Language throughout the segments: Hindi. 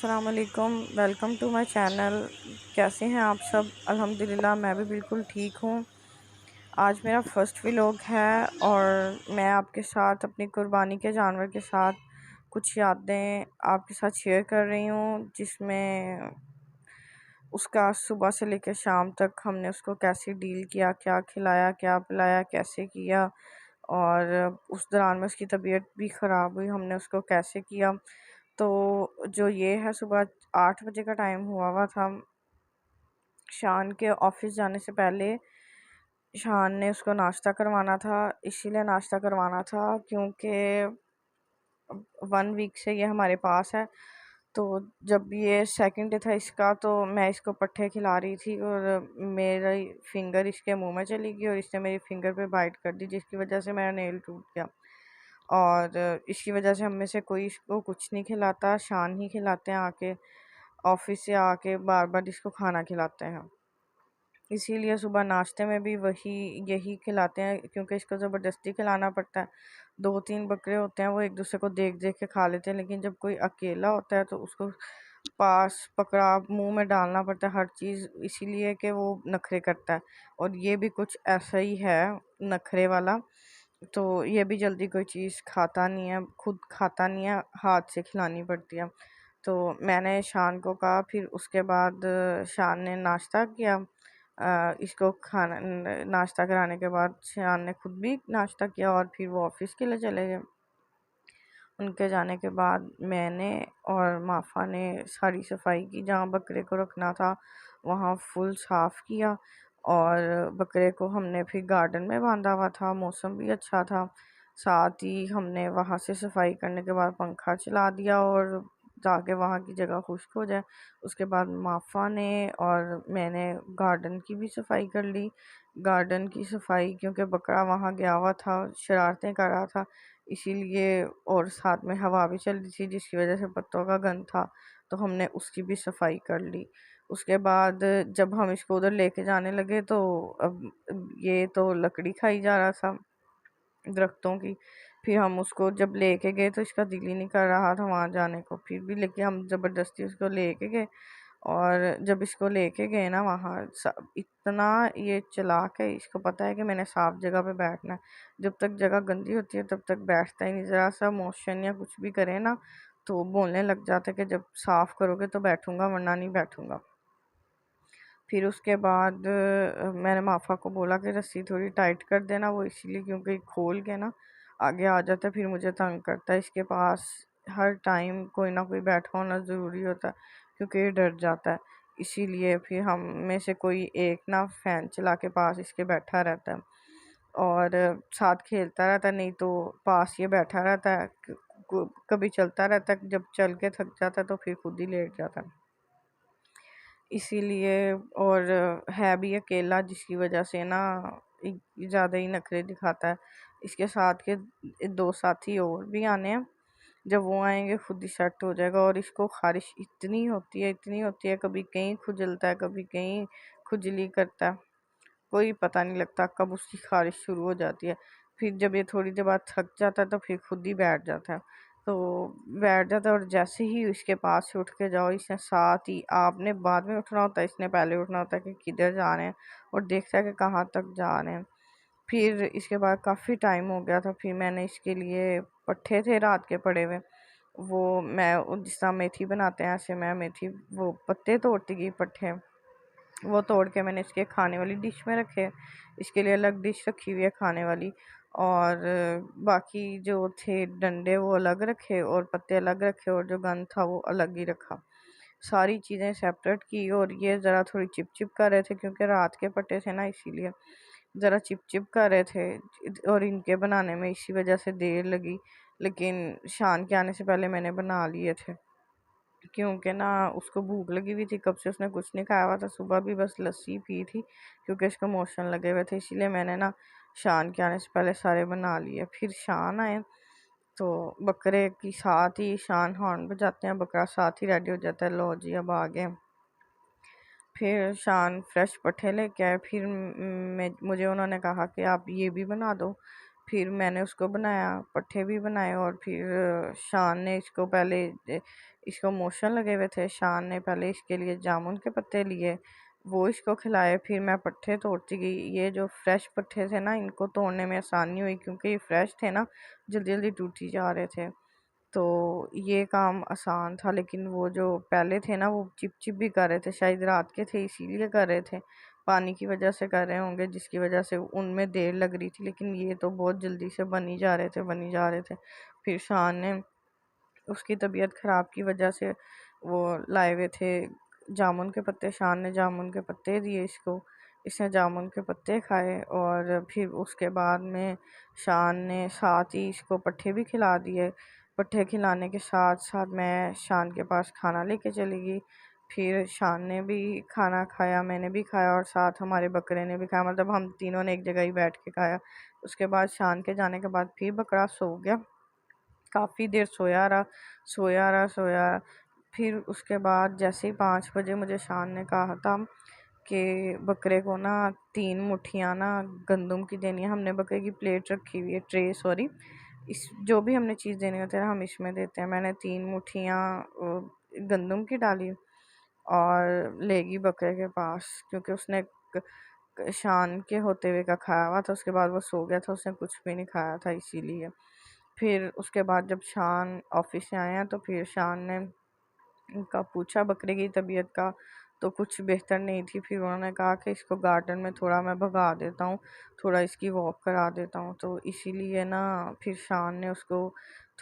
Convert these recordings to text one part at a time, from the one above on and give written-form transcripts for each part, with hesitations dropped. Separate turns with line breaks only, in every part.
अस्सलाम वालेकुम। Welcome to my channel. कैसे हैं आप सब? अल्हम्दुलिल्लाह मैं भी बिल्कुल ठीक हूँ। आज मेरा फर्स्ट व्लॉग है और मैं आपके साथ अपनी कुर्बानी के जानवर के साथ कुछ यादें आपके साथ शेयर कर रही हूँ, जिसमें उसका सुबह से लेकर शाम तक हमने उसको कैसे डील किया, क्या खिलाया, क्या पिलाया, कैसे किया, और उस दौरान में उसकी तबीयत भी ख़राब हुई, हमने उसको कैसे किया। तो जो ये है, सुबह 8 बजे का टाइम हुआ था। शान के ऑफिस जाने से पहले शान ने उसको नाश्ता करवाना था। इसीलिए नाश्ता करवाना था क्योंकि 1 वीक से ये हमारे पास है। तो जब ये सेकंड डे था इसका, तो मैं इसको पट्ठे खिला रही थी और मेरी फिंगर इसके मुंह में चली गई और इसने मेरी फिंगर पे बाइट कर दी, जिसकी वजह से मेरा नेल टूट गया। और इसकी वजह से हम में से कोई इसको कुछ नहीं खिलाता, शान ही खिलाते हैं। आके ऑफिस से आके बार बार इसको खाना खिलाते हैं, इसीलिए सुबह नाश्ते में भी यही खिलाते हैं, क्योंकि इसको ज़बरदस्ती खिलाना पड़ता है। 2-3 बकरे होते हैं, वो एक दूसरे को देख देख के खा लेते हैं, लेकिन जब कोई अकेला होता है तो उसको पास पकड़ा मुंह में डालना पड़ता है हर चीज़, इसीलिए कि वो नखरे करता है। और ये भी कुछ ऐसा ही है, नखरे वाला। तो ये भी जल्दी कोई चीज़ खाता नहीं है, खुद खाता नहीं है, हाथ से खिलानी पड़ती है। तो मैंने शान को कहा, फिर उसके बाद शान ने नाश्ता किया। इसको खाना नाश्ता कराने के बाद शान ने खुद भी नाश्ता किया और फिर वो ऑफिस के लिए चले गए। उनके जाने के बाद मैंने और माफा ने सारी सफाई की, जहाँ बकरे को रखना था वहाँ फुल साफ़ किया। और बकरे को हमने फिर गार्डन में बांधा हुआ था, मौसम भी अच्छा था। साथ ही हमने वहाँ से सफाई करने के बाद पंखा चला दिया और ताकि वहाँ की जगह खुश्क हो जाए। उसके बाद माफा ने और मैंने गार्डन की भी सफाई कर ली। गार्डन की सफाई क्योंकि बकरा वहाँ गया हुआ था, शरारतें कर रहा था, इसीलिए। और साथ में हवा भी चल रही थी, जिसकी वजह से पत्तों का गंध था, तो हमने उसकी भी सफाई कर ली। उसके बाद जब हम इसको उधर लेके जाने लगे, तो अब ये तो लकड़ी खाई जा रहा था दरख्तों की। फिर हम उसको जब लेके गए तो इसका दिल ही नहीं कर रहा था वहाँ जाने को, फिर भी लेके हम ज़बरदस्ती उसको लेके गए। और जब इसको लेके गए ना वहाँ, इतना ये चालाक है, इसको पता है कि मैंने साफ जगह पे बैठना है। जब तक जगह गंदी होती है तब तक बैठता ही नहीं, ज़रा सा मोशन या कुछ भी करे ना तो बोलने लग जाता है कि जब साफ करोगे तो बैठूंगा, वरना नहीं बैठूंगा। फिर उसके बाद मैंने माफा को बोला कि रस्सी थोड़ी टाइट कर देना, वो इसीलिए क्योंकि खोल के ना आगे आ जाता है, फिर मुझे तंग करता है। इसके पास हर टाइम कोई ना कोई बैठा होना ज़रूरी होता है, क्योंकि ये डर जाता है। इसीलिए फिर हम में से कोई एक ना फ़ैन चला के पास इसके बैठा रहता है और साथ खेलता रहता है, नहीं तो पास ये बैठा रहता है। कभी चलता रहता है, जब चल के थक जाता है तो फिर खुद ही लेट जाता है, इसीलिए। और है भी अकेला, जिसकी वजह से ना ज़्यादा ही नखरे दिखाता है। इसके साथ के 2 साथी और भी आने हैं, जब वो आएंगे खुद ही सेट हो जाएगा। और इसको ख़ारिश इतनी होती है, इतनी होती है, कभी कहीं खुजलता है, कभी कहीं खुजली करता है, कोई पता नहीं लगता कब उसकी ख़ारिश शुरू हो जाती है। फिर जब ये थोड़ी देर बाद थक जाता है तो फिर खुद ही बैठ जाता है। तो बैठ जाता है और जैसे ही इसके पास से उठ के जाओ, इसने साथ ही, आपने बाद में उठना होता है, इसने पहले उठना होता है कि किधर जा रहे हैं, और देखता है कि कहाँ तक जा रहे हैं। फिर इसके बाद काफ़ी टाइम हो गया था, फिर मैंने इसके लिए पट्ठे थे रात के पड़े हुए, वो मैं जिस तरह मेथी बनाते हैं ऐसे मैं मेथी वो पत्ते तोड़ती गई, पट्ठे वो तोड़ के मैंने इसके खाने वाली डिश में रखे। इसके लिए अलग डिश रखी हुई है खाने वाली, और बाकी जो थे डंडे वो अलग रखे और पत्ते अलग रखे और जो गंद था वो अलग ही रखा। सारी चीज़ें सेपरेट की। और ये ज़रा थोड़ी चिप चिप कर रहे थे, क्योंकि रात के पट्टे थे ना, इसीलिए ज़रा चिप चिप कर रहे थे और इनके बनाने में इसी वजह से देर लगी। लेकिन शान के आने से पहले मैंने बना लिए थे, क्योंकि ना उसको भूख लगी हुई थी, कब से उसने कुछ नहीं खाया हुआ था। सुबह भी बस लस्सी पी थी, क्योंकि इसको मोशन लगे हुए थे, इसीलिए मैंने ना शान के आने से पहले सारे बना लिए। फिर शान आए तो बकरे की साथ ही शान हॉर्न बजाते हैं, बकरा साथ ही रेडी हो जाता है, लो जी अब आ गए। फिर शान फ्रेश पट्ठे लेके आए, फिर मुझे उन्होंने कहा कि आप ये भी बना दो। फिर मैंने उसको बनाया, पट्ठे भी बनाए, और फिर शान ने इसको पहले इसको मोशन लगे हुए थे। शान ने पहले इसके लिए जामुन के पत्ते लिए, वो इसको खिलाए, फिर मैं पट्ठे तोड़ती गई। ये जो फ्रेश पट्ठे थे ना, इनको तोड़ने में आसानी हुई क्योंकि ये फ्रेश थे ना, जल्दी जल्दी टूटी जा रहे थे, तो ये काम आसान था। लेकिन वो जो पहले थे ना, वो चिप चिप भी कर रहे थे, शायद रात के थे इसीलिए कर रहे थे, पानी की वजह से कर रहे होंगे, जिसकी वजह से उनमें देर लग रही थी। लेकिन ये तो बहुत जल्दी से बनी जा रहे थे, बनी जा रहे थे। फिर शान ने, उसकी तबीयत ख़राब की वजह से वो लाए हुए थे जामुन के पत्ते, शान ने जामुन के पत्ते दिए इसको, इसने जामुन के पत्ते खाए। और फिर उसके बाद में शान ने साथ ही इसको पट्ठे भी खिला दिए। पट्ठे खिलाने के साथ साथ मैं शान के पास खाना लेके चली गई। फिर शान ने भी खाना खाया, मैंने भी खाया, और साथ हमारे बकरे ने भी खाया, मतलब हम तीनों ने एक जगह ही बैठ के खाया। उसके बाद शान के जाने के बाद फिर बकरा सो गया, काफ़ी देर सोया रहा, सोया रहा, सोया रहा। फिर उसके बाद जैसे ही 5 बजे मुझे शान ने कहा था कि बकरे को ना 3 मुट्ठियाँ ना गंदम की देनी है। हमने बकरे की प्लेट रखी हुई है, ट्रे सॉरी, इस जो भी हमने चीज़ देनी होती है हम इसमें देते हैं। मैंने 3 मुट्ठियाँ गंदम की डाली और लेगी बकरे के पास, क्योंकि उसने शान के होते हुए का खाया हुआ था। उसके बाद वो सो गया था, उसने कुछ भी नहीं खाया था इसीलिए। फिर उसके बाद जब शान ऑफिस से आए हैं तो फिर शान ने उनका पूछा बकरे की तबीयत का, तो कुछ बेहतर नहीं थी। फिर उन्होंने कहा कि इसको गार्डन में थोड़ा मैं भगा देता हूँ, थोड़ा इसकी वॉक करा देता हूँ। तो इसीलिए ना फिर शान ने उसको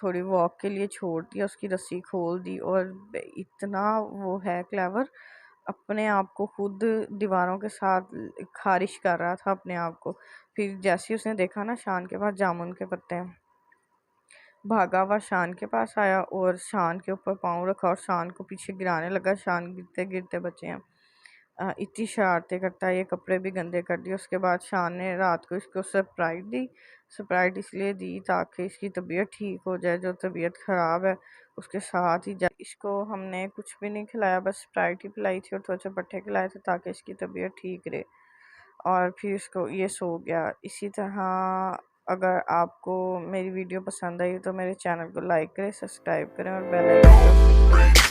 थोड़ी वॉक के लिए छोड़ दिया, उसकी रस्सी खोल दी। और इतना वो है क्लेवर, अपने आप को खुद दीवारों के साथ खारिश कर रहा था अपने आप को। फिर जैसे ही उसने देखा ना शान के पास जामुन के पत्ते हैं, भागा हुआ शान के पास आया और शान के ऊपर पाँव रखा और शान को पीछे गिराने लगा। शान गिरते गिरते बचे हैं। इतनी शरारतें करता है, ये कपड़े भी गंदे कर दिए। उसके बाद शान ने रात को इसको सरप्राइज दी। सरप्राइज इसलिए दी ताकि इसकी तबीयत ठीक हो जाए, जो तबीयत ख़राब है उसके साथ ही इसको हमने कुछ भी नहीं खिलाया, बस स्प्राइट ही पिलाई थी और थोड़े से पट्टे खिलाए थे ताकि इसकी तबीयत ठीक रहे। और फिर इसको ये सो गया। इसी तरह अगर आपको मेरी वीडियो पसंद आई तो मेरे चैनल को लाइक करें, सब्सक्राइब करें और बेल आइकन